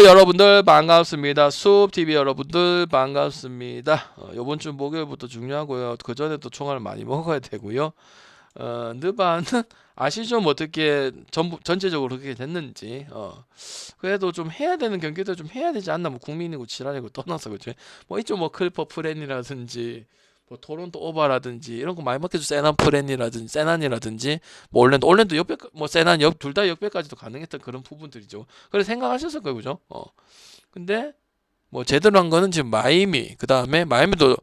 여러분들 반갑습니다. 수업TV 여러분들 반갑습니다. 요번 주 목요일부터 중요하고요. 그 전에도 총알을 많이 먹어야 되고요. 느바는 아시죠? 뭐 어떻게 전체적으로 그렇게 됐는지. 그래도 좀 해야 되는 경기도 좀 해야 되지 않나? 뭐 국민이고 지랄이고 떠나서 그죠? 뭐 이쪽 뭐 클퍼 프렌이라든지 뭐 토론토 오바라든지 이런 거 많이 먹혀줘. 세난 프렌이라든지 세난이라든지 뭐 올랜도 역배 뭐 세난 둘 다 역배까지도 가능했던 그런 부분들이죠. 그래 생각하셨을 거예요, 그죠? 근데 뭐 제대로 한 거는 지금 마이미, 그 다음에 마이미도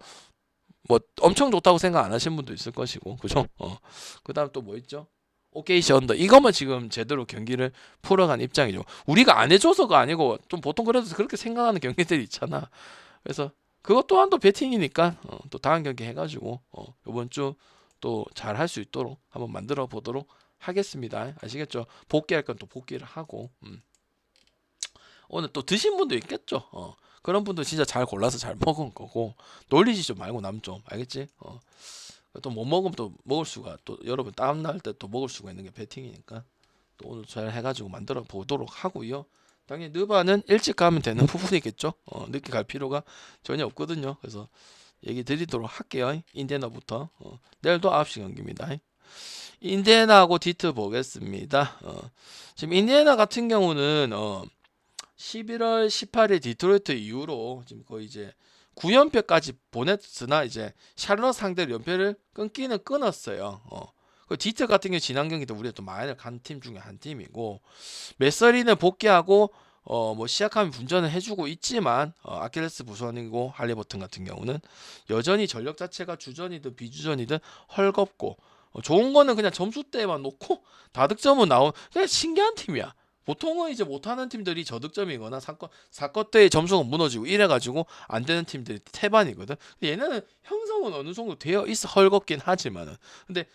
뭐 엄청 좋다고 생각 안 하시는 분도 있을 것이고, 그죠? 그 다음 또 뭐 있죠? 오케이시 언더, 이것만 지금 제대로 경기를 풀어간 입장이죠. 우리가 안 해줘서가 아니고 좀 보통 그래도 그렇게 생각하는 경기들이 있잖아. 그래서 그것 또한 또 배팅이니까 또 다음 경기 해가지고 이번 주 또 잘 할 수 있도록 한번 만들어 보도록 하겠습니다. 아시겠죠? 복귀할 건 또 복귀를 하고 오늘 또 드신 분도 있겠죠. 그런 분도 진짜 잘 골라서 잘 먹은 거고, 놀리지 좀 말고 남 좀, 알겠지? 또 못 먹으면 또 먹을 수가, 또 여러분 다음 날 때 또 먹을 수가 있는 게 배팅이니까 또 오늘 잘 해가지고 만들어 보도록 하고요. 당연히 느바는 일찍 가면 되는 부분이겠죠. 늦게 갈 필요가 전혀 없거든요. 그래서 얘기 드리도록 할게요. 인디애나부터 내일도 9시 경기입니다. 인디애나하고 디트 보겠습니다. 지금 인디애나 같은 경우는 11월 18일 디트로이트 이후로 지금 거의 이제 9연패까지 보냈으나 이제 샬럿 상대로 연패를 끊기는 끊었어요. 그 디트 같은 경우 지난 경기도 우리가 또 마인을 간 팀 중에 한 팀이고, 메서리는 복귀하고 뭐 시작하면 분전을 해주고 있지만 아킬레스 부상이고 할리버튼 같은 경우는 여전히 전력 자체가 주전이든 비주전이든 헐겁고, 좋은 거는 그냥 점수대만 놓고 다득점은 나온 그냥 신기한 팀이야. 보통은 이제 못하는 팀들이 저득점이거나 사건 때의 점수가 무너지고 이래가지고 안 되는 팀들이 태반이거든. 근데 얘네는 형성은 어느 정도 되어 있어 헐겁긴 하지만은, 근데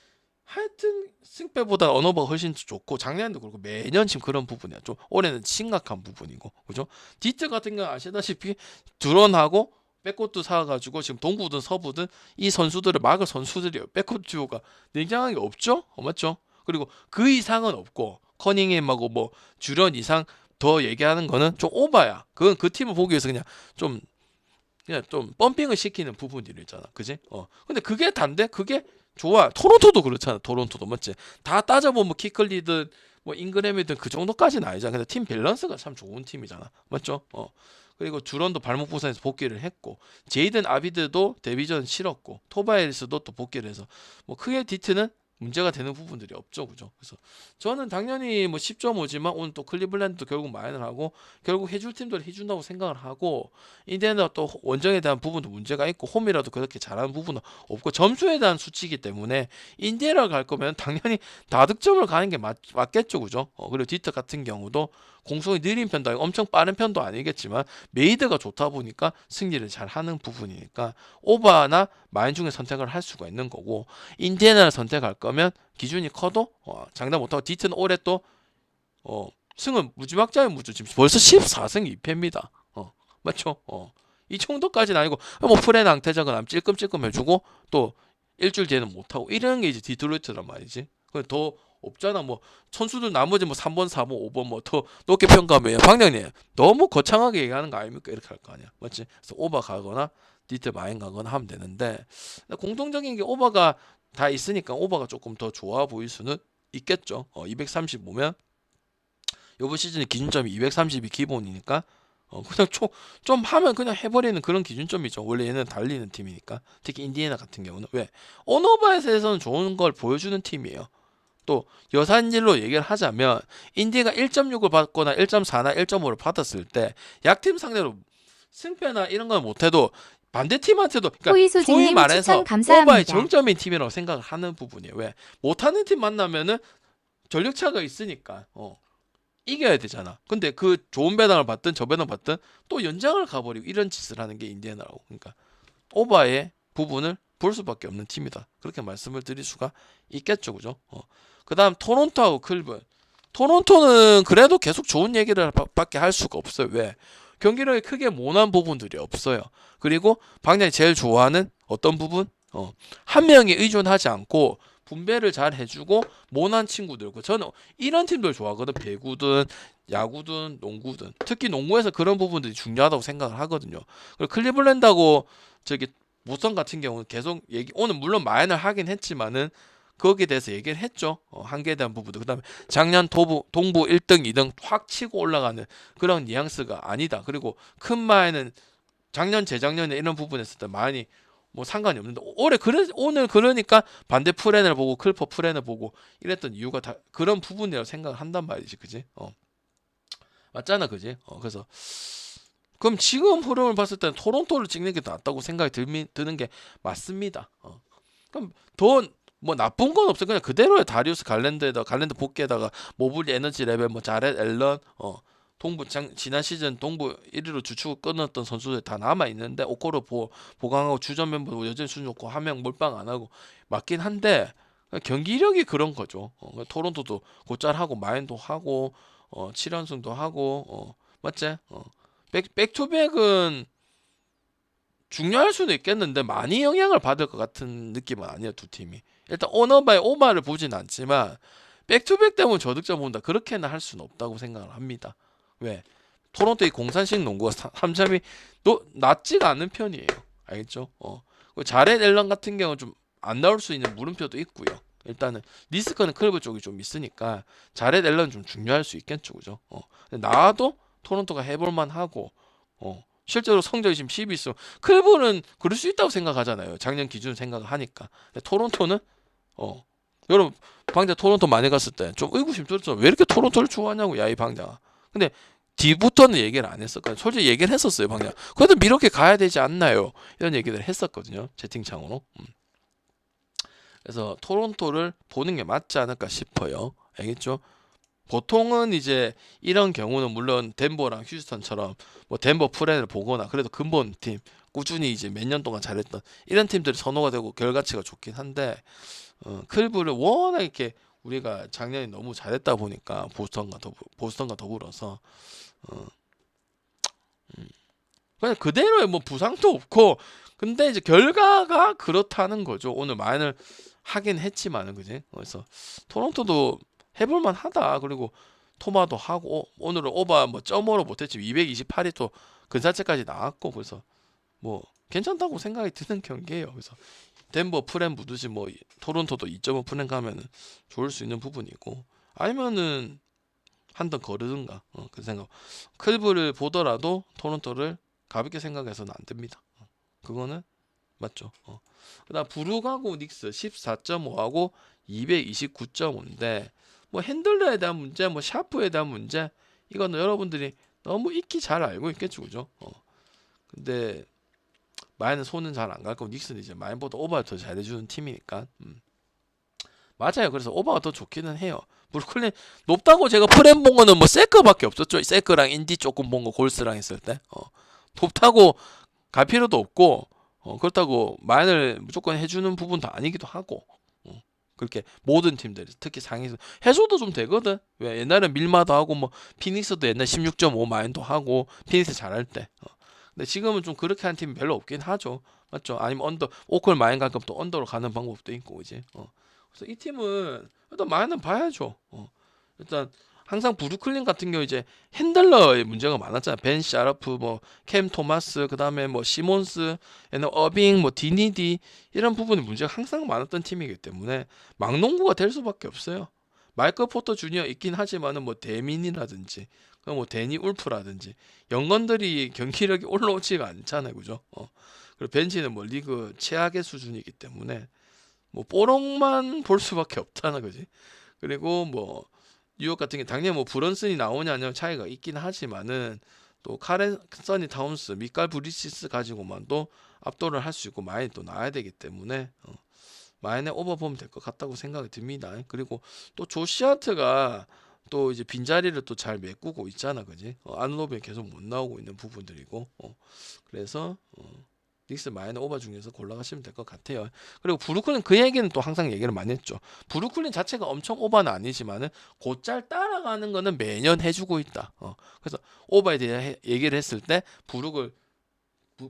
하여튼 승패보다 언어버가 훨씬 좋고, 작년에도 그렇고 매년 지금 그런 부분이야. 좀 올해는 심각한 부분이고, 그죠? 디트 같은 경우 아시다시피 드론하고 백코트 사가지고 지금 동부든 서부든 이 선수들을 막을 선수들이에요. 백코트 듀오가 냉정하게 없죠? 맞죠? 그리고 그 이상은 없고, 커닝햄하고 뭐 주련 이상 더 얘기하는 거는 좀 오바야. 그건 그 팀을 보기 위해서 그냥 좀 펌핑을 시키는 부분들이 있잖아. 그지? 근데 그게 단데 그게 좋아. 토론토도 그렇잖아. 토론토도 맞지? 다 따져보면 키클리든 뭐 잉그램이든 그 정도까지는 아니잖아. 근데 팀 밸런스가 참 좋은 팀이잖아. 맞죠? 그리고 주런도 발목 부상에서 복귀를 했고, 제이든 아비드도 데뷔전 치렀고, 토바이리스도 또 복귀를 해서 뭐 크게 디트는 문제가 되는 부분들이 없죠, 그죠? 그래서 저는 당연히 뭐 10.5지만 오늘 또 클리블랜드도 결국 마이너를 하고 결국 해줄 팀들 해준다고 생각을 하고, 인디애나 또 원정에 대한 부분도 문제가 있고 홈이라도 그렇게 잘하는 부분은 없고 점수에 대한 수치이기 때문에 인디애나 갈 거면 당연히 다득점을 가는 게 맞겠죠, 그죠? 그리고 디트 같은 경우도 공속이 느린 편도 아니고 엄청 빠른 편도 아니겠지만 메이드가 좋다 보니까 승리를 잘 하는 부분이니까 오바나 마인 중에 선택을 할 수가 있는 거고, 인디애나를 선택할 거면 기준이 커도 장담 못하고, 디트는 올해 또 승은 무지막지하게 무죠. 지금 벌써 14승 2패입니다. 맞죠? 이 정도까지는 아니고 뭐 프레 낭태작은 찔끔찔끔 해주고 또 일주일 뒤에는 못하고 이런 게 이제 디트로이트란 말이지. 더 없잖아. 뭐 선수들 나머지 뭐 3번, 4번, 5번 뭐 더 높게 평가하면 방장님 너무 거창하게 얘기하는 거 아닙니까? 이렇게 할 거 아니야. 맞지? 그래서 오버 가거나 디트 마인 가거나 하면 되는데, 공통적인 게 오버가 다 있으니까 오버가 조금 더 좋아 보일 수는 있겠죠. 235면 이번 시즌의 기준점이 230이 기본이니까 그냥 좀 하면 그냥 해버리는 그런 기준점이죠. 원래 얘는 달리는 팀이니까. 특히 인디애나 같은 경우는 왜 언어바에서는 좋은 걸 보여주는 팀이에요. 또 여산일로 얘기를 하자면 인디가 1.6을 받거나 1.4나 1.5를 받았을 때 약팀 상대로 승패나 이런 건 못해도 반대팀한테도, 그러니까 소위 말해서 오바의 정점인 팀이라고 생각을 하는 부분이에요. 왜 못하는 팀 만나면은 전력차가 있으니까 이겨야 되잖아. 근데 그 좋은 배당을 받든 저 배당 받든 또 연장을 가버리고 이런 짓을 하는 게 인디애나라고. 그러니까 오바의 부분을 볼 수밖에 없는 팀이다. 그렇게 말씀을 드릴 수가 있겠죠, 그죠? 그 다음 토론토하고 클리블. 토론토는 그래도 계속 좋은 얘기를 밖에 할 수가 없어요. 왜? 경기력이 크게 모난 부분들이 없어요. 그리고 방장이 제일 좋아하는 어떤 부분? 한 명에 의존하지 않고 분배를 잘 해주고 모난 친구들. 저는 이런 팀들 좋아하거든. 배구든 야구든 농구든. 특히 농구에서 그런 부분들이 중요하다고 생각을 하거든요. 그리고 클리블랜드하고 저기 보스턴 같은 경우는 계속 오늘 물론 마인을 하긴 했지만은 거기에 대해서 얘기를 했죠. 한계에 대한 부분도. 그다음에 작년 동부 1등, 2등 확 치고 올라가는 그런 뉘앙스가 아니다. 그리고 큰 마인은 작년, 재작년에 이런 부분에서 많이 뭐 상관이 없는데 오늘 그러니까 반대 프렌을 보고 클퍼 프렌을 보고 이랬던 이유가 다 그런 부분이라고 생각을 한단 말이지, 그지? 맞잖아, 그지? 그래서 그럼 지금 흐름을 봤을 때는 토론토를 찍는 게 낫다고 생각이 드는 게 맞습니다. 그럼 더 뭐 나쁜 건 없어. 그냥 그대로의 다리우스 갈랜드 복귀에다가 모블리 에너지 레벨 뭐 자렛 앨런 지난 시즌 동부 1위로 주축을 끊었던 선수들 다 남아 있는데 오코로 보강하고 주전 멤버 여전히 수준 좋고 한 명 몰빵 안 하고 맞긴 한데 경기력이 그런 거죠. 토론토도 곧잘하고 마인도 하고 7연승도 하고 맞지? 백투백은 중요할 수도 있겠는데 많이 영향을 받을 것 같은 느낌은 아니에요, 두 팀이. 일단 오너바의 오바를 보진 않지만 백투백 때문에 저득점 본다 그렇게는 할 수는 없다고 생각을 합니다. 왜? 토론토의 공산식 농구가 3점이 낮지가 않은 편이에요. 알겠죠? 자렛 앨런 같은 경우는 좀 안 나올 수 있는 물음표도 있고요. 일단은 리스크는 클럽 쪽이 좀 있으니까 자렛 앨런 좀 중요할 수 있겠죠, 그죠? 근데 나와도 토론토가 해볼만 하고 실제로 성적이 지금 10위 있어. 클브는 그럴 수 있다고 생각하잖아요. 작년 기준 생각을 하니까. 근데 토론토는 여러분 방자 토론토 많이 갔을 때 좀 의구심 들었죠. 왜 이렇게 토론토를 좋아하냐고 야 이 방자가. 근데 뒤부터는 얘기를 안 했었거든요. 솔직히 얘기를 했었어요, 방자. 그래도 이렇게 가야 되지 않나요? 이런 얘기를 했었거든요. 채팅창으로. 그래서 토론토를 보는 게 맞지 않을까 싶어요. 알겠죠? 보통은 이제 이런 경우는 물론 덴버랑 휴스턴처럼 뭐 덴버 프렌을 보거나 그래도 근본 팀 꾸준히 이제 몇 년 동안 잘했던 이런 팀들이 선호가 되고 결과치가 좋긴 한데 클브를 워낙 이렇게 우리가 작년에 너무 잘했다 보니까 보스턴과 더불어서 그냥 그대로의 뭐 부상도 없고 근데 이제 결과가 그렇다는 거죠. 오늘 마인을 하긴 했지만은 그지? 그래서 토론토도 해볼만 하다. 그리고 토마도 하고 오늘은 오바 뭐 점으로 못했지 228이 또 근사체까지 나왔고 그래서 뭐 괜찮다고 생각이 드는 경기예요. 그래서 덴버 프렌 무듯이 뭐 토론토도 2.5 프렌 가면은 좋을 수 있는 부분이고 아니면은 한 번 거르든가 그 생각. 클브를 보더라도 토론토를 가볍게 생각해서는 안 됩니다. 그거는 맞죠. 그다음 부룩하고 닉스 14.5하고 229.5인데 뭐 핸들러에 대한 문제, 뭐 샤프에 대한 문제 이거는 여러분들이 너무 익히 잘 알고 있겠죠, 그죠? 근데 마인은 손은 잘 안 갈 거고 닉스는 이제 마인보다 오버가 더 잘해주는 팀이니까 맞아요. 그래서 오버가 더 좋기는 해요. 브루클린 높다고 제가 프렘 본 거는 뭐 세크밖에 없었죠. 세크랑 인디 조금 본 거 골스랑 했을 때 높다고 갈 필요도 없고 그렇다고 마인을 무조건 해주는 부분도 아니기도 하고 그렇게 모든 팀들이 특히 상위에서 해줘도 좀 되거든. 왜 옛날에 밀마도 하고 뭐 피닉스도 옛날 16.5 마인도 하고 피닉스 잘할 때 근데 지금은 좀 그렇게 한 팀이 별로 없긴 하죠. 맞죠? 아니면 언더 오클 마인 갈 거면 또 언더로 가는 방법도 있고 이제 그래서 이 팀은 일단 마인은 봐야죠. 일단 항상 브루클린 같은 경우 이제 핸들러의 문제가 많았잖아요. 벤 샤러프, 뭐 캠 토마스, 그 다음에 뭐 시몬스, 어빙, 뭐 디니디 이런 부분이 문제가 항상 많았던 팀이기 때문에 막농구가 될 수밖에 없어요. 마이클 포터 주니어 있긴 하지만은 뭐 데민이라든지 뭐 데니 울프라든지 영건들이 경기력이 올라오지가 않잖아요, 그죠? 그리고 벤치는 뭐 리그 최악의 수준이기 때문에 뭐 뽀록만 볼 수밖에 없잖아, 그지? 그리고 뭐 뉴욕 같은 게 당연히 뭐 브런슨이 나오냐는 차이가 있긴 하지만은 또 카렌 써니 타운스, 미칼 브리시스 가지고만도 압도를 할 수 있고 마인이 또 나와야 되기 때문에 마인에 오버 보면 될 것 같다고 생각이 듭니다. 그리고 또 조시아트가 또 이제 빈자리를 또 잘 메꾸고 있잖아, 그지? 안로브에 계속 못 나오고 있는 부분들이고 그래서 닉스 마이너 오버 중에서 골라가시면 될 것 같아요. 그리고 브루클린 그 얘기는 또 항상 얘기를 많이 했죠. 브루클린 자체가 엄청 오버는 아니지만은 곧잘 따라가는 거는 매년 해주고 있다. 그래서 오버에 대해 얘기를 했을 때 브룩을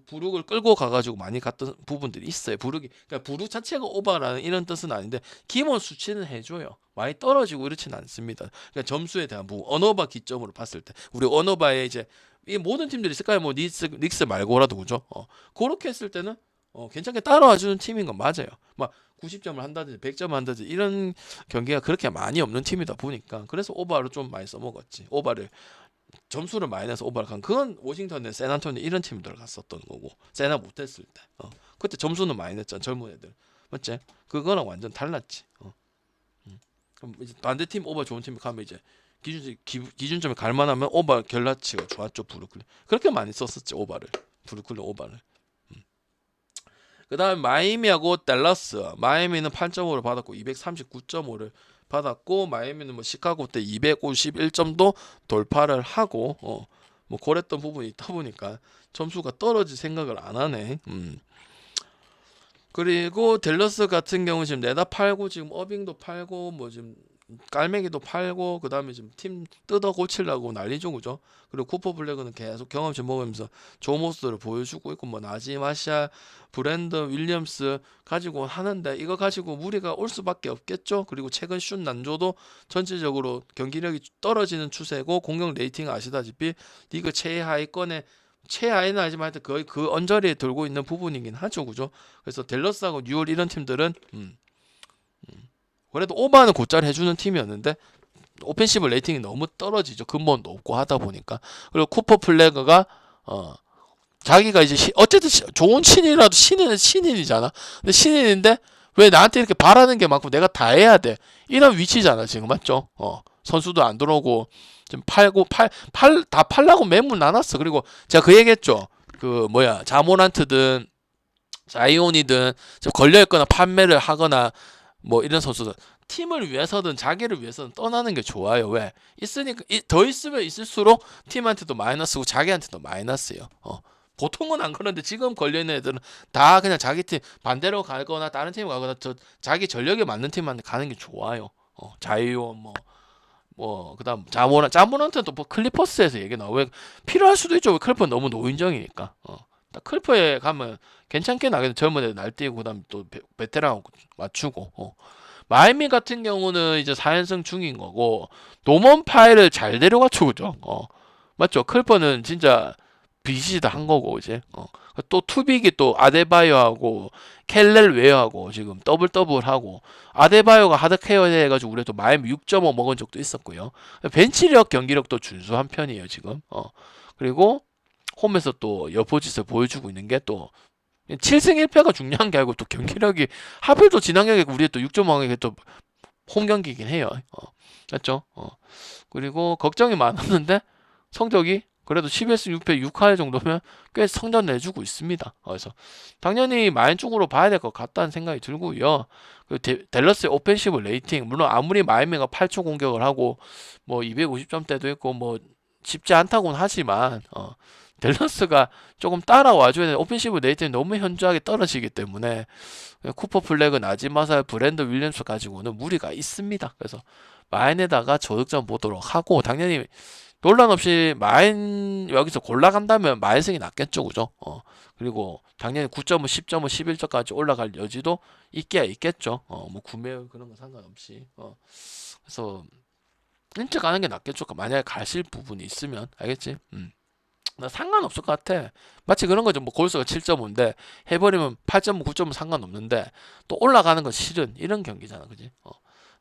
부룩을 끌고 가가지고 많이 갔던 부분들이 있어요. 그러니까 부룩 자체가 오바라는 이런 뜻은 아닌데 기본 수치는 해줘요. 많이 떨어지고 이렇지는 않습니다. 그러니까 점수에 대한 부분, 언어바 기점으로 봤을 때 우리 언어바에 이제 이 모든 팀들이 있을까요? 뭐 닉스 말고라도 그죠? 그렇게 했을 때는 괜찮게 따라와주는 팀인 건 맞아요. 막 90점을 한다든지 100점을 한다든지 이런 경기가 그렇게 많이 없는 팀이다 보니까 그래서 오바를 좀 많이 써먹었지. 오바를 점수를 많이 내서 오바를 간 그건 워싱턴에 샌안토니 이런 팀들 갔었던 거고 세나 못했을 때 그때 점수는 많이 냈잖아 젊은 애들 맞지? 그거랑 완전 달랐지. 그럼 이제 반대팀 오바 좋은 팀이 가면 이제 기준점이 갈만하면 오바 결라치가 좋았죠. 브루클린 그렇게 많이 썼었지 오바를. 브루클린 오바를. 그 다음에 마이애미하고 댈러스. 마이애미는 8.5를 받았고 239.5를 받았고 마이애미는 뭐 시카고 때 251점도 돌파를 하고 뭐 그랬던 부분이 있다 보니까 점수가 떨어질 생각을 안 하네. 그리고 댈러스 같은 경우 지금 내다 팔고 지금 어빙도 팔고 뭐 지금 깔매기도 팔고 그 다음에 지금 팀 뜯어 고치려고 난리죠 그죠. 그리고 쿠퍼 블랙은 계속 경험치 먹으면서 좋은 모습들을 보여주고 있고 뭐 나지 마샤 브랜든 윌리엄스 가지고 하는데 이거 가지고 무리가 올 수밖에 없겠죠. 그리고 최근 슛 난조도 전체적으로 경기력이 떨어지는 추세고 공격 레이팅 아시다시피 리그 최하위권에 최하위는 아니지만 하여튼 거의 그 언저리에 들고 있는 부분이긴 하죠 그죠. 그래서 댈러스하고 뉴올 이런 팀들은 그래도 오바는 곧잘 해주는 팀이었는데 오펜시브 레이팅이 너무 떨어지죠. 근본도 없고 하다 보니까. 그리고 쿠퍼 플래그가 자기가 이제 어쨌든 좋은 신인이라도 신인은 신인이잖아. 근데 신인인데 왜 나한테 이렇게 바라는 게 많고 내가 다 해야 돼. 이런 위치잖아 지금 맞죠? 선수도 안 들어오고 지금 다 팔라고 매물 나눴어. 그리고 제가 그 얘기했죠. 그 뭐야 자모란트든 자이온이든 걸려있거나 판매를 하거나 뭐 이런 선수들 팀을 위해서든 자기를 위해서든 떠나는 게 좋아요. 왜? 있으니까 더 있으면 있을수록 팀한테도 마이너스고 자기한테도 마이너스예요. 보통은 안 그런데 지금 걸려있는 애들은 다 그냥 자기 팀 반대로 가거나 다른 팀 가거나 자기 전력에 맞는 팀한테 가는 게 좋아요. 자이온 뭐 그다음 자모란트는 또 뭐 클리퍼스에서 얘기 나와. 왜 필요할 수도 있죠. 왜 클리퍼는 너무 노인정이니까. 딱 클리퍼에 가면 괜찮게 나겠네. 젊은 애들 날뛰고 그다음 또 베테랑하고 맞추고. 마이애미 같은 경우는 이제 4연승 중인 거고 노먼 파일을 잘 데려가죠 그죠. 맞죠. 클리퍼는 진짜 비시다 한 거고 이제 또 투빅이 또 아데바요하고 켈렐 웨어하고 지금 더블하고 아데바요가 하드케어 해가지고 우리 또 마이애미 6.5 먹은 적도 있었고요. 벤치력 경기력도 준수한 편이에요 지금. 그리고 홈에서 또 여포짓을 보여주고 있는 게 또 7승 1패가 중요한 게 아니고 또 경기력이 하필 또 지난경기 우리 또 6.5게 또 홈 경기이긴 해요. 맞죠? 그리고 걱정이 많았는데 성적이 그래도 11승 6패 6할 정도면 꽤 성적 내주고 있습니다. 그래서 당연히 마인 쪽으로 봐야 될 것 같다는 생각이 들고요. 댈러스의 오펜시브 레이팅 물론 아무리 마이애미가 8초 공격을 하고 뭐 250점대도 있고 뭐 쉽지 않다고는 하지만 댈러스가 조금 따라와줘야 되는 오펜시브 레이팅이 너무 현저하게 떨어지기 때문에 쿠퍼 플래그 나지마사 브랜드 윌리엄스 가지고는 무리가 있습니다. 그래서 마인에다가 저득점 보도록 하고 당연히 논란 없이 마인 여기서 골라간다면 마인승이 낫겠죠 그죠. 그리고 당연히 9.5, 10.5, 11점까지 올라갈 여지도 있겠죠. 뭐 구매 그런 거 상관없이. 그래서 진짜 가는 게 낫겠죠. 만약에 가실 부분이 있으면 알겠지. 나 상관없을 것 같아. 마치 그런 거죠. 뭐 골수가 7.5인데 해버리면 8.5, 9.5 상관없는데 또 올라가는 건 싫은 이런 경기잖아, 그지?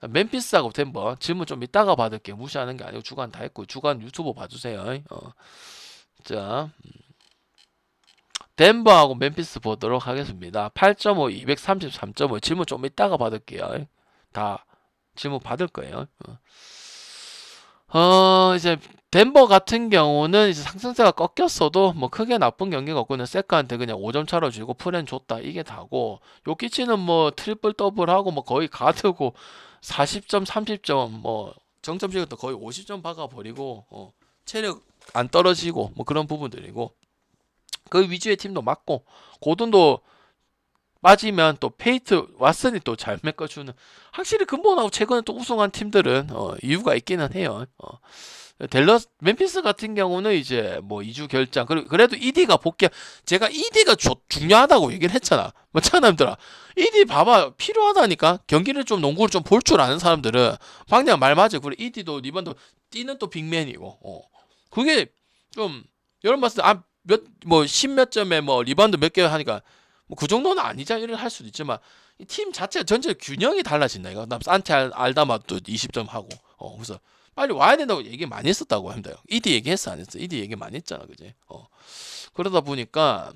멤피스하고 덴버 질문 좀 이따가 받을게요. 무시하는 게 아니고 주간 다 했고 주간 유튜브 봐주세요. 자, 덴버하고 멤피스 보도록 하겠습니다. 8.5, 233.5 질문 좀 이따가 받을게요. 다 질문 받을 거예요. 이제 덴버 같은 경우는 이제 상승세가 꺾였어도 뭐 크게 나쁜 경기가 없고 세카한테 그냥 5점 차로 주고 프렌 줬다 이게 다고 요키치는 뭐 트리플 더블하고 뭐 거의 가드고 40점 30점 뭐 정점씩도 거의 50점 박아버리고 체력 안 떨어지고 뭐 그런 부분들이고 그 위주의 팀도 맞고 고든도 빠지면 또 페이트 왓슨이 또 잘 메꿔주는 확실히 근본하고 최근에 또 우승한 팀들은 이유가 있기는 해요. 댈러스 멤피스 같은 경우는 이제 뭐 2주 결장 그래도 ED가 복귀 제가 ED가 중요하다고 얘기를 했잖아. 맞잖아 남들아. ED 봐봐 필요하다니까. 경기를 좀 농구를 좀 볼 줄 아는 사람들은 방금 말 맞아. 그래 ED도 리반도 뛰는 또 빅맨이고 그게 좀 여러분 봤을 때 뭐 10몇 점에 뭐 리바운드 몇 개 하니까 뭐 그 정도는 아니자 이를 할 수도 있지만 이 팀 자체 전체 균형이 달라진다 이거. 그다음 산티 알다마도 20점 하고 그래서 빨리 와야 된다고 얘기 많이 했었다고 합니다. ED 얘기했어 안 했어? ED 얘기 많이 했잖아, 그지? 그러다 보니까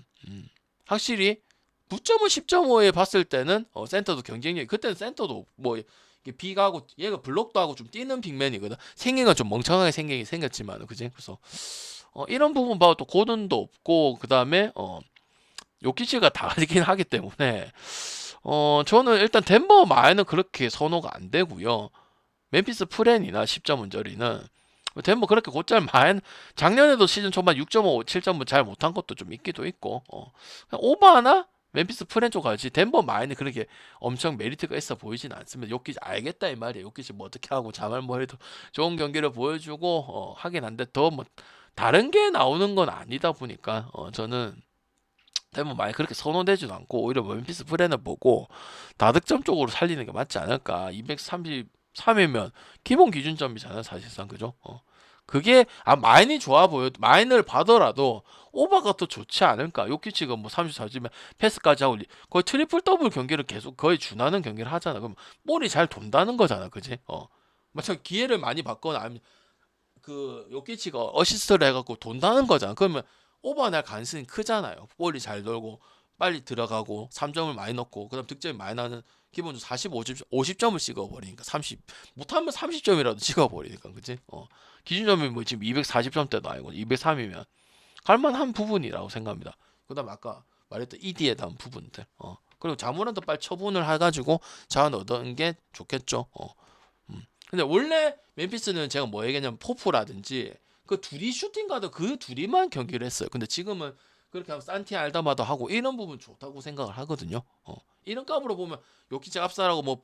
확실히 9.5, 10.5에 봤을 때는 센터도 경쟁력이 그때는 센터도 뭐 비가 하고 얘가 블록도 하고 좀 뛰는 빅맨이거든. 생긴 건 좀 멍청하게 생겼지만 그지? 그래서 이런 부분 봐도 또 고든도 없고 그 다음에 요키치가 다 가지긴 하기 때문에 저는 일단 덴버 마에는 그렇게 선호가 안 되고요. 멤피스 프렌이나 10점 운저리는 덴버 그렇게 곧잘 마엔 작년에도 시즌 초반 6.5, 7점 잘 못한 것도 좀 있기도 있고 오바나 멤피스 프렌 쪽 가지 덴버 마인이 그렇게 엄청 메리트가 있어 보이진 않습니다. 요키치 알겠다 이 말이에요. 요키치 뭐 어떻게 하고 자말 뭐 해도 좋은 경기를 보여주고 하긴 한데 더 뭐 다른 게 나오는 건 아니다 보니까 저는 덴버 마인 그렇게 선호되지도 않고 오히려 멤피스 프렌을 보고 다득점 쪽으로 살리는 게 맞지 않을까. 233이면 기본 기준점이잖아 사실상 그죠? 그게 마인이 좋아 보여 마인을 봐더라도 오바가 더 좋지 않을까. 요키치가 뭐 34점에 패스까지 하고 거의 트리플 더블 경기를 계속 거의 준하는 경기를 하잖아. 그럼 볼이 잘 돈다는 거잖아, 그지? 마찬 기회를 많이 받거나 아니면 그 요키치가 어시스트를 해갖고 돈다는 거잖아. 그러면 오바 날 가능성이 크잖아요. 볼이 잘 돌고 빨리 들어가고 3점을 많이 넣고 그다음 득점이 많이 나는 기본적으로 40, 50점을 찍어버리니까 30 못하면 30점이라도 찍어버리니까 그치? 기준점이 뭐 지금 240점대도 아니고 203이면 갈만한 부분이라고 생각합니다. 그다음 아까 말했던 ED에 대한 부분들 그리고 자모란도 빨리 처분을 해가지고 자원 얻은 게 좋겠죠. 근데 원래 멤피스는 제가 뭐 얘기했냐면 포프라든지 그 둘이 슈팅 가드 그 둘이만 경기를 했어요. 근데 지금은 그렇게 하면 산티 알다마도 하고 이런 부분 좋다고 생각을 하거든요. 이런 값으로 보면 요키치 압살하고 뭐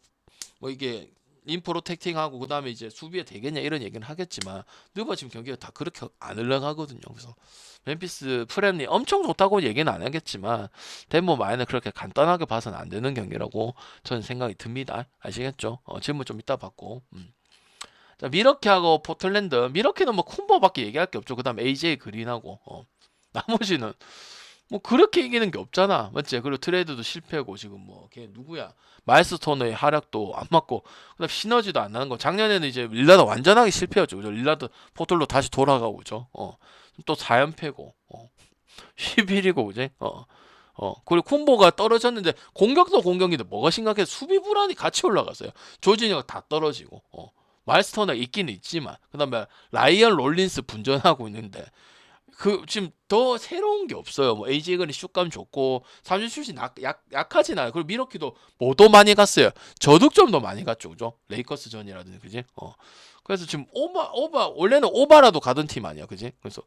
이게 인프로텍팅하고 그 다음에 이제 수비에 되겠냐 이런 얘기는 하겠지만 누가 지금 경기가 다 그렇게 안 흘러가거든요. 그래서 멤피스 프렌이 엄청 좋다고 얘기는 안 하겠지만 덴버 마인은 그렇게 간단하게 봐서는 안 되는 경기라고 저는 생각이 듭니다. 아시겠죠? 질문 좀 이따 받고. 자, 미러키하고 포틀랜드. 미러키는 뭐 쿤버밖에 얘기할 게 없죠. 그 다음 AJ 그린하고 나머지는 뭐 그렇게 이기는 게 없잖아, 맞지? 그리고 트레이드도 실패고 지금 뭐 걔 누구야? 마일스 토너의 활약도 안 맞고 그다음 시너지도 안 나는 거. 작년에는 이제 릴라드 완전하게 실패였죠, 그죠? 릴라드 포털로 다시 돌아가고 그죠? 또 4연패고 11이고 그지? 그리고 쿤보가 떨어졌는데 공격도 공격인데 뭐가 심각해? 수비 불안이 같이 올라갔어요. 조진이가 다 떨어지고 마일스 토너 있기는 있지만 그다음에 라이언 롤린스 분전하고 있는데 그 지금 더 새로운 게 없어요. 뭐 AJ 그린 슛감 좋고 삼진 슛이 약하진 않아요. 그리고 미러키도 뭐도 많이 갔어요. 저득점도 많이 갔죠, 그죠? 레이커스 전이라든지 그지? 그래서 지금 오바 원래는 오바라도 가던 팀 아니야, 그지? 그래서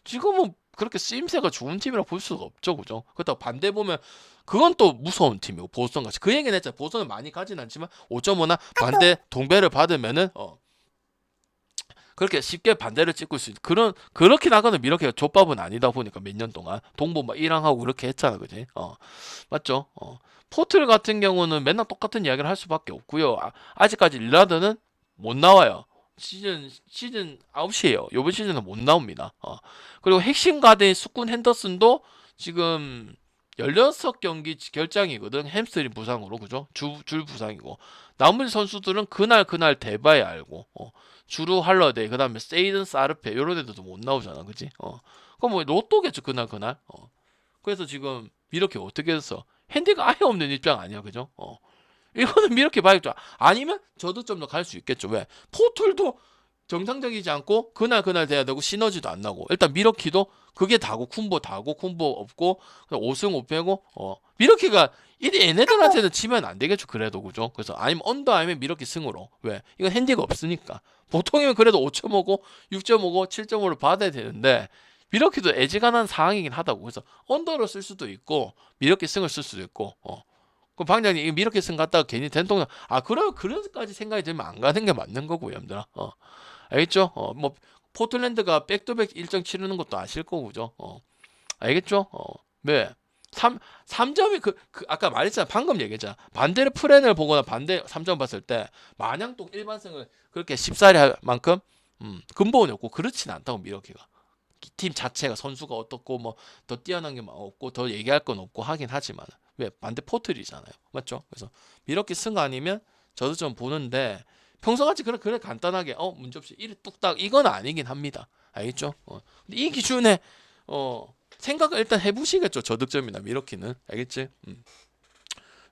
지금은 그렇게 쓰임새가 좋은 팀이라 볼 수가 없죠, 그죠? 그렇다고 반대 보면 그건 또 무서운 팀이고 보스턴 같이 그 얘기는 했잖아. 보스턴은 많이 가진 않지만 5.5나 반대 동배를 받으면은 그렇게 쉽게 반대를 찍을 수 있는 그렇게 나가는 미러키가 족밥은 아니다 보니까 몇 년 동안 동부 막 1항하고 그렇게 했잖아, 그지? 맞죠? 포틀 같은 경우는 맨날 똑같은 이야기를 할 수밖에 없고요. 아직까지 릴라드는 못 나와요. 시즌 9시에요. 이번 시즌은 못 나옵니다. 그리고 핵심 가드인 스쿤 핸더슨도 지금 16경기 결장이거든. 햄스트링 부상으로, 그죠? 줄 부상이고. 나머지 선수들은 그날 대바에 알고 주루 할러데이 그다음에 세이든 사르페 요런 애들도 못 나오잖아, 그지? 그럼 뭐 로또겠죠 그날. 그래서 지금 미러키 어떻게 했어? 핸디가 아예 없는 입장 아니야, 그죠? 이거는 미러키 봐야겠죠. 아니면 저득점도 갈 수 있겠죠. 왜? 포털도 정상적이지 않고 그날 돼야 되고 시너지도 안 나고 일단 미러키도 그게 다고 쿤보 없고 5승 5패고 미러키가 얘네들한테는 치면 안 되겠죠. 그래도 그죠. 그래서 아니면 언더 아니면 미러키 승으로. 왜? 이건 핸디가 없으니까 보통이면 그래도 5.5고 6.5고 7.5를 받아야 되는데 미러키도 애지간한 상황이긴 하다고. 그래서 언더로 쓸 수도 있고 미러키 승을 쓸 수도 있고 그럼 방장님 미러키 승 갔다가 괜히 된통 그런 그런까지 생각이 들면 안 가는 게 맞는 거고요, 여러분들. 알겠죠? 뭐 포틀랜드가 백투백 일정 치르는 것도 아실 거고 그죠? 알겠죠? 네. 3점이 아까 말했잖아. 방금 얘기했잖아. 반대로 프렌을 보거나 반대 3점 봤을 때 마냥 또 일반성을 그렇게 쉽사리 할 만큼 근본이 없고 그렇진 않다고 미러키가. 팀 자체가 선수가 어떻고 뭐 더 뛰어난 게 없고 더 얘기할 건 없고 하긴 하지만 왜 반대 포틀이잖아요. 맞죠? 그래서 미러키 승 아니면 저도 좀 보는데 평소같이 그래 간단하게 문제없이 1위 뚝딱 이건 아니긴 합니다. 알겠죠? 근데 이 기준에 생각을 일단 해보시겠죠. 저득점이나 미러키는 알겠지?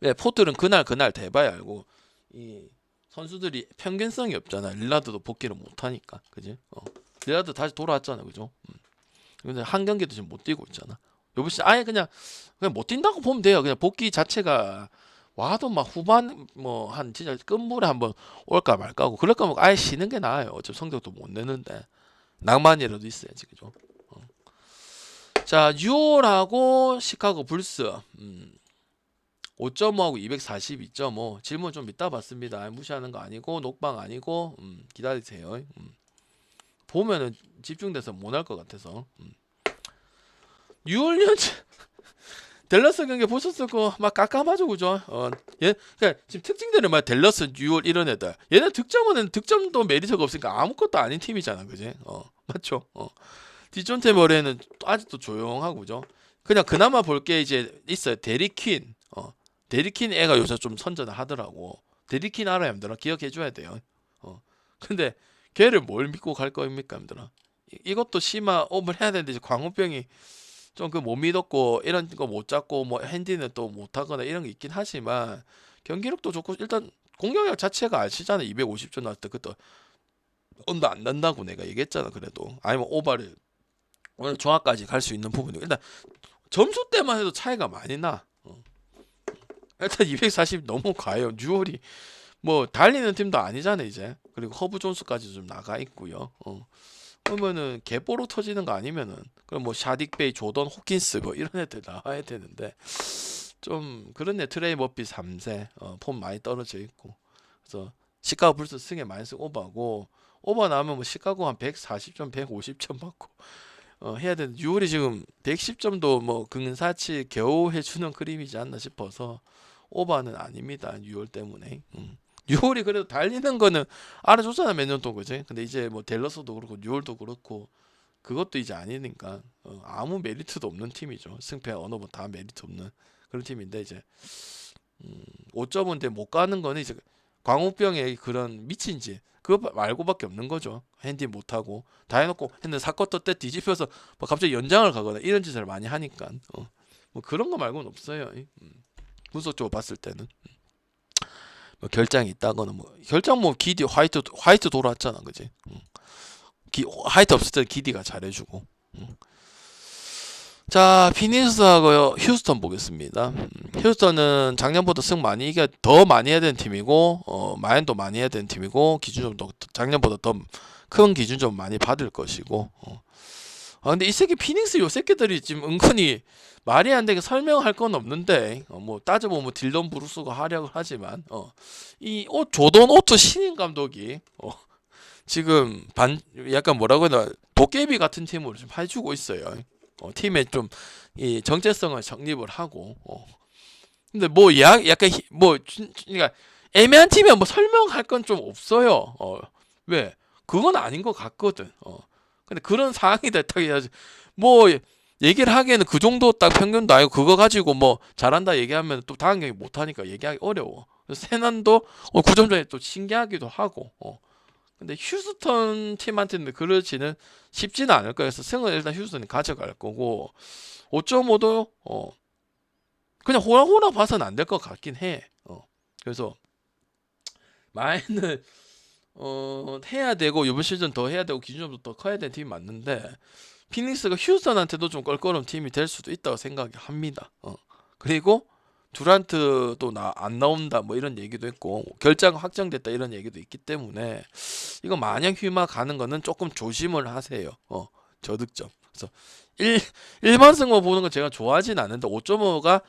왜 포틀은 그날 대봐야 알고 이 선수들이 평균성이 없잖아. 릴라드도 복귀를 못하니까 그지? 릴라드 다시 돌아왔잖아, 그죠? 근데 한 경기도 지금 못 뛰고 있잖아. 요번 시즌 아예 그냥 못 뛴다고 보면 돼요. 그냥 복귀 자체가 와도 막 후반 뭐 한 진짜 끝물에 한번 올까 말까 하고 그럴 거면 아예 쉬는 게 나아요. 어차피 성적도 못 내는데 낭만이라도 있어야지, 그죠? 자, 6월하고 시카고 불스 5.5하고 242.5 질문 좀 이따 받습니다. 무시하는 거 아니고 녹방 아니고 기다리세요. 보면은 집중돼서 못 할 것 같아서 6월 댈러스 경기 보셨을 거 막 깜깜하죠, 그죠? 그러니까 지금 특징들은 막 댈러스 6월 이런 애들 얘네 득점도 메리트가 없으니까 아무것도 아닌 팀이잖아, 그지? 맞죠? 디존테 머레는 아직도 조용하고 그죠? 그냥 그나마 볼 게 이제 있어요. 데리퀸 데리퀸 애가 요새 좀 선전을 하더라고. 데리퀸 알아요, 힘들어. 기억해 줘야 돼요. 근데 걔를 뭘 믿고 갈 거입니까, 힘들어? 이것도 심화 업을 해야 되는데 이제 광우병이 좀 못 믿었고 이런 거 못 잡고 뭐 핸디는 또 못하거나 이런 게 있긴 하지만 경기력도 좋고 일단 공격력 자체가 아시잖아. 250점 나왔을 때 그때 언더 안 난다고 내가 얘기했잖아. 그래도 아니면 오바를 오늘 종합까지 갈 수 있는 부분이 일단 점수 때만 해도 차이가 많이 나. 일단 240 너무 과해요. 뉴올이 뭐 달리는 팀도 아니잖아 이제. 그리고 허브 존스까지 좀 나가 있고요. 그러면은 개뽀로 터지는 거 아니면은 그럼 뭐 샤딕베이, 조던, 호킨스 뭐 이런 애들 나와야 되는데 좀 그런데 트레이 머피 3세 폼 많이 떨어져 있고 그래서 시카고 불스 승에 마이너스 오버고 오버 나오면 뭐 시카고 한 140점, 150점 받고 해야 되는데 6월이 지금 110점도 뭐 근사치 겨우 해주는 그림이지 않나 싶어서 오버는 아닙니다. 6월 때문에. 6월이 그래도 달리는 거는 알아줬잖아 몇 년 동안 그지? 근데 이제 뭐 댈러스도 그렇고 6월도 그렇고 그것도 이제 아니니까 아무 메리트도 없는 팀이죠. 승패 어느 뭐 다 메리트 없는 그런 팀인데 이제 5점인데 못 가는 거는 이제 광우병의 그런 미친지 그거 말고밖에 없는 거죠. 핸디 못하고 다 해놓고 했는데 사건 떴때 뒤집혀서 뭐 갑자기 연장을 가거나 이런 짓을 많이 하니까 뭐 그런 거 말고는 없어요. 분석적으로 봤을 때는 뭐 결장이 있다거나 뭐 결장 뭐 기디 화이트 돌아왔잖아, 그지? 화이트 없을 때 기디가 잘해주고. 자, 피닉스하고 휴스턴 보겠습니다. 휴스턴은 작년보다 승 많이 더 많이 해야 되는 팀이고 마인도 많이 해야 되는 팀이고 기준점도 작년보다 더 큰 기준점 많이 받을 것이고 근데 이 새끼 피닉스 요 새끼들이 지금 은근히 말이 안 되게 설명할 건 없는데 뭐 따져보면 딜런 브루스가 활약을 하지만 이 조던 오토 신인 감독이 지금 약간 뭐라고 해야 되나 도깨비 같은 팀으로 좀 해주고 있어요. 팀에 좀 이 정체성을 정립을 하고 근데 뭐 약간 뭐 그러니까 애매한 팀에 뭐 설명할 건 좀 없어요. 왜 그건 아닌 것 같거든. 근데 그런 상황이 됐다 해야지 뭐 얘기를 하기에는 그 정도 딱 평균도 아니고 그거 가지고 뭐 잘한다 얘기하면 또 다음 경기 못하니까 얘기하기 어려워. 세난도 9점 전에 또 신기하기도 하고 근데 휴스턴 팀한테는 그렇지는 쉽지는 않을 거예요. 그래서 승을 일단 휴스턴이 가져갈 거고 5.5도 그냥 호락호락 봐서는 안 될 것 같긴 해. 그래서 마인은 해야 되고 이번 시즌 더 해야 되고 기준점도 더 커야 되는 팀이 맞는데 피닉스가 휴스턴한테도 좀 껄끄러운 팀이 될 수도 있다고 생각합니다. 그리고 두란트도 안 나온다 뭐 이런 얘기도 있고 결장 확정됐다 이런 얘기도 있기 때문에 이거 마냥 휘마 가는 거는 조금 조심을 하세요. 저득점. 그래서 일반 승부 보는 거 제가 좋아하진 않는데 5.5가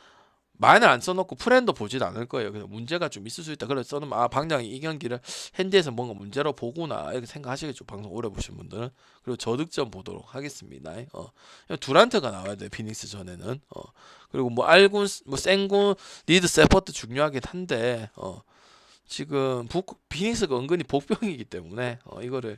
마인을 안 써놓고 프렌도 보지도 않을 거예요. 그래서 문제가 좀 있을 수 있다. 그래서 써놓으면 아 방장이 이 경기를 핸디에서 뭔가 문제로 보구나 이렇게 생각하시겠죠. 방송 오래 보신 분들은. 그리고 저득점 보도록 하겠습니다. 두란트가 나와야 돼 피닉스 전에는. 그리고 뭐 알군 뭐 생군 리드 세퍼트 중요하긴 한데 지금 피닉스가 은근히 복병이기 때문에 이거를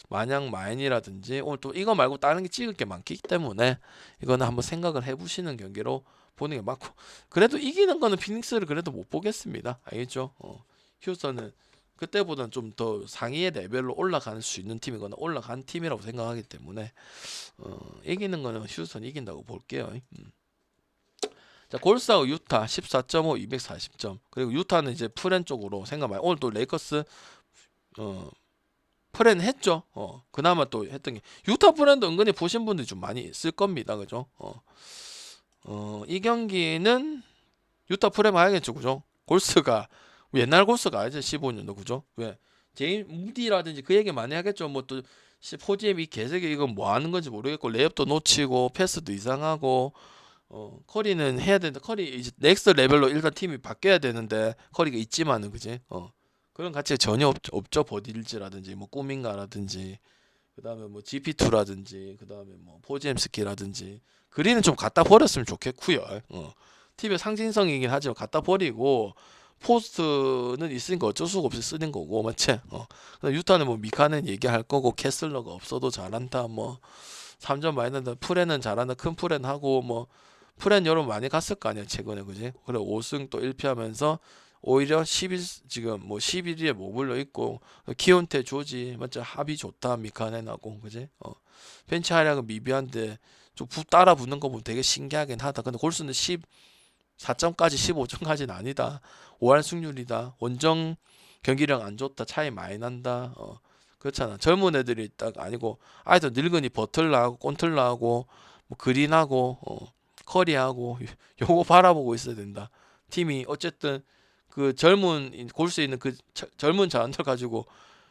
마냥 마인이라든지 오늘 또 이거 말고 다른 게 찍을 게 많기 때문에 이거는 한번 생각을 해보시는 경기로 보는 게 맞고, 그래도 이기는 거는 피닉스를 그래도 못 보겠습니다. 알겠죠? 휴스턴은 그때보다는 좀 더 상위의 레벨로 올라갈 수 있는 팀이거나 올라간 팀이라고 생각하기 때문에 이기는 거는 휴스턴 이긴다고 볼게요. 자, 골스하고 유타 14.5 240점. 그리고 유타는 이제 프렌 쪽으로 생각 많이. 오늘 또 레이커스 프렌 했죠. 그나마 또 했던 게 유타 프렌도 은근히 보신 분들이 좀 많이 있을 겁니다. 그죠? 이 경기는 유타 프렌 봐야겠죠. 그죠? 골스가 옛날 골스가 아니죠. 15년도. 그죠? 왜? 제임 무디라든지 그 얘기 많이 하겠죠. 뭐 또 포지엠 이 개새끼 이건 뭐 하는 건지 모르겠고 레이업도 놓치고 패스도 이상하고 커리는 해야 되는데 커리 이제 넥스트 레벨로 일단 팀이 바뀌어야 되는데 커리가 있지만은 그지? 그런 가치가 전혀 없죠. 버딜즈라든지 뭐 꾸민가라든지 그다음에 뭐 GP2라든지 그다음에 뭐 포지엠스키라든지 그리는 좀 갖다 버렸으면 좋겠고요. 팀의 상징성이긴 하지만 갖다 버리고 포스트는 있으니까 어쩔 수가 없이 쓰는 거고 맞지? 유타는 뭐 미카는 얘기할 거고 캐슬러가 없어도 잘한다 뭐 3점 많이 난다 프렌은 잘한다 큰 프렌 하고 뭐 프렌 여러분 많이 갔을 거 아니야 최근에 그지? 그래 5승 또 1패하면서 오히려 11 지금 뭐 11위에 머물러 있고 키온테 조지 맞죠? 합이 좋다 미카넨하고 그지? 벤치 활약은 미비한데 좀 따라 붙는 거 보면 되게 신기하긴 하다. 근데 골스는 14점까지 15점까지는 아니다. 5할 승률이다. 원정 경기력 안 좋다. 차이 많이 난다. 그렇잖아. 젊은 애들이 딱 아니고 아이들 늙은이 버틀러하고 꼰틀러하고 뭐 그린하고 커리하고 요거 바라보고 있어야 된다. 팀이 어쨌든 그 젊은 골수 있는 그 젊은 자원들 가지고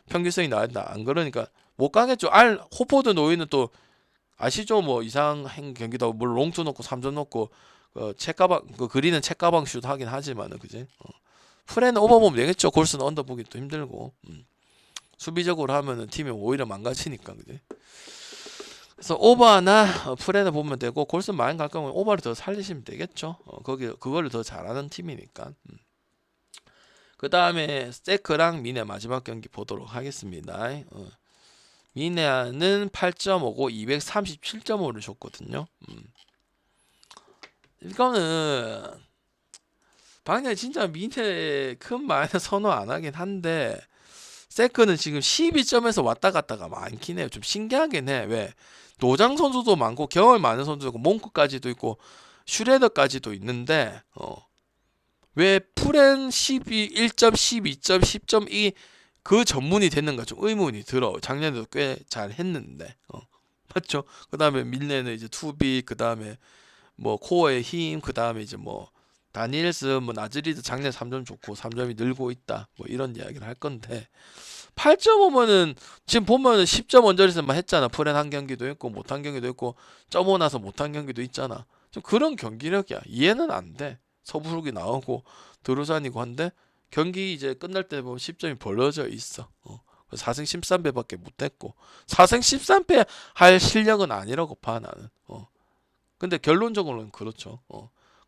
평균성이 나야 된다. 안 그러니까 못 가겠죠. 호포드 노이는 또 아시죠? 뭐 이상한 경기다. 물론 롱투 넣고 3점 넣고 책가방 그 그리는 책가방 슛 하긴 하지만은 그지? 프렌 오버 보면 되겠죠. 골스는 언더 보기 또 힘들고 수비적으로 하면은 팀이 오히려 망가지니까 그지? 그래서 오버나 프렌을 보면 되고 골스 많이 갈 거면 오버를 더 살리시면 되겠죠. 그거를 더 잘하는 팀이니까. 그 다음에 세크랑 미네 마지막 경기 보도록 하겠습니다. 미네는 8.5고 237.5를 줬거든요. 이거는 방금 진짜 미네 큰 마이너스 선호 안 하긴 한데 세크는 지금 12점에서 왔다 갔다가 많긴 해요. 좀 신기하긴 해. 왜? 노장 선수도 많고 경험 많은 선수도 있고 몽크까지도 있고 슈레더까지도 있는데 왜 프렌 12, 1점, 12점, 10.2 그 전문이 됐는가 좀 의문이 들어. 작년에도 꽤 잘 했는데 맞죠? 그 다음에 밀레는 이제 투비 그 다음에 뭐 코어의 힘 그 다음에 이제 뭐 다니엘스 뭐 나즈리드 작년 3점 좋고 3점이 늘고 있다 뭐 이런 이야기를 할 건데 8.5면은 지금 보면은 10점 원저리에서만 했잖아. 프렌 한 경기도 있고 못한 경기도 있고 점5 나서 못한 경기도 있잖아. 좀 그런 경기력이야. 이해는 안 돼. 서부룩이 나오고 드루산이고 한데 경기 이제 끝날 때 보면 10점이 벌어져 있어. 4승 13패밖에 못했고 4승 13패 할 실력은 아니라고 봐 나는. 근데 결론적으로는 그렇죠.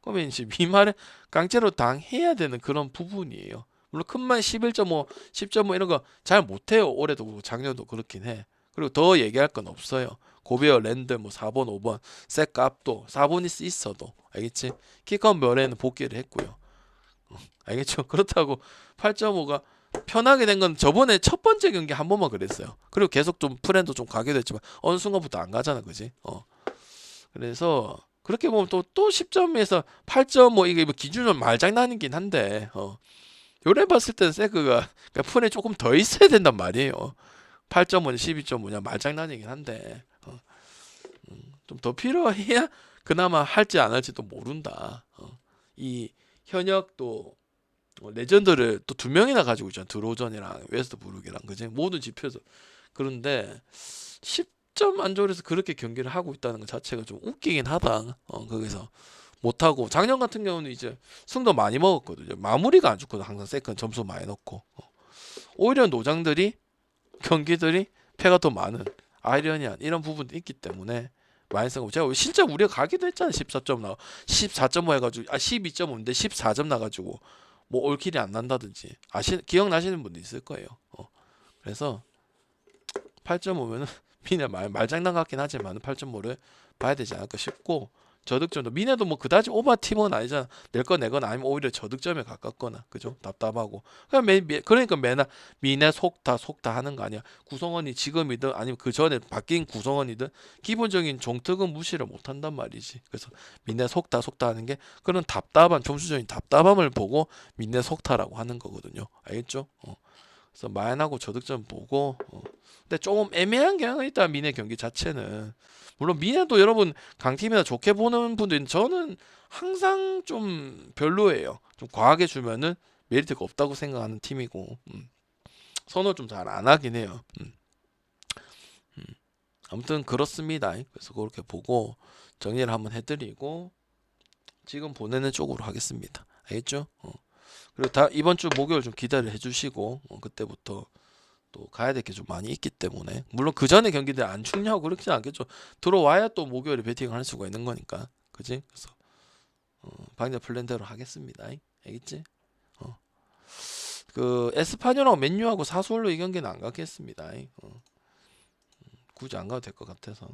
그러면 이제 이 말에 강제로 당해야 되는 그런 부분이에요. 물론 큰만 11.5, 10.5 이런 거 잘 못해요. 올해도 그렇고 작년도 그렇긴 해. 그리고 더 얘기할 건 없어요. 고베어 랜드 뭐 4번 5번 셋값도 사보니스 있어도 알겠지? 키컨 멸에는 복귀를 했고요. 알겠죠? 그렇다고 8.5가 편하게 된 건 저번에 첫 번째 경기 한 번만 그랬어요. 그리고 계속 좀 프렌도 좀 가게 됐지만 어느 순간부터 안 가잖아. 그지? 그래서 그렇게 보면 또 10점에서 8.5 이게 뭐 기준은 말장난이긴 한데 요래 봤을 때는 세크가 그러니까 프렌이 조금 더 있어야 된단 말이에요. 8.5냐 12.5냐 말장난이긴 한데 좀 더 필요해야 그나마 할지 안 할지도 모른다. 이 현역도 레전드를 또 2명이나 가지고 있잖아. 드로전이랑 웨스트브룩이랑 그지? 모든 지표에서. 그런데 10점 안쪽에서 그렇게 경기를 하고 있다는 것 자체가 좀 웃기긴 하다. 거기서 못하고 작년 같은 경우는 이제 승도 많이 먹었거든요. 마무리가 안 좋거든. 항상 세컨 점수 많이 넣고 오히려 노장들이 경기들이 패가 더 많은 아이러니한 이런 부분도 있기 때문에 많이 쓴 거. 제가 진짜 우리가 가기도 했잖아요. 14점 나 14.5 해가지고 12.5인데 14점 나가지고 뭐 올킬이 안 난다든지 기억나시는 분도 있을 거예요. 그래서 8.5면은 미네 말장난 같긴 하지만 8.5를 봐야 되지 않을까 싶고 저득점도 미네도 뭐 그다지 오버 팀은 아니잖아. 낼 거 내거나 아니면 오히려 저득점에 가깝거나 그죠? 답답하고 그러니까 맨날 미네 속다 하는 거 아니야. 구성원이 지금이든 아니면 그 전에 바뀐 구성원이든 기본적인 종특은 무시를 못 한단 말이지. 그래서 미네 속다 하는 게 그런 답답한 점수적인 답답함을 보고 미네 속타라고 하는 거거든요. 알겠죠? 그래서 마인하고 저득점 보고 근데 조금 애매한 경향은 있다. 미네 경기 자체는 물론 미네도 여러분 강팀이나 좋게 보는 분도 있는데 저는 항상 좀 별로예요. 좀 과하게 주면은 메리트가 없다고 생각하는 팀이고 선호 좀 잘 안 하긴 해요. 아무튼 그렇습니다. 그래서 그렇게 보고 정리를 한번 해드리고 지금 보내는 쪽으로 하겠습니다. 알겠죠? 그리고 이번 주 목요일 좀 기다려 해주시고 그때부터 또 가야 될 게 좀 많이 있기 때문에 물론 그 전에 경기들 안 죽냐고 그렇진 않겠죠. 들어와야 또 목요일에 배팅을 할 수가 있는 거니까 그지? 그래서 방금 플랜대로 하겠습니다. 알겠지? 그 에스파뇰하고 맨유하고 사수올로 이 경기는 안 가겠습니다. 굳이 안 가도 될 것 같아서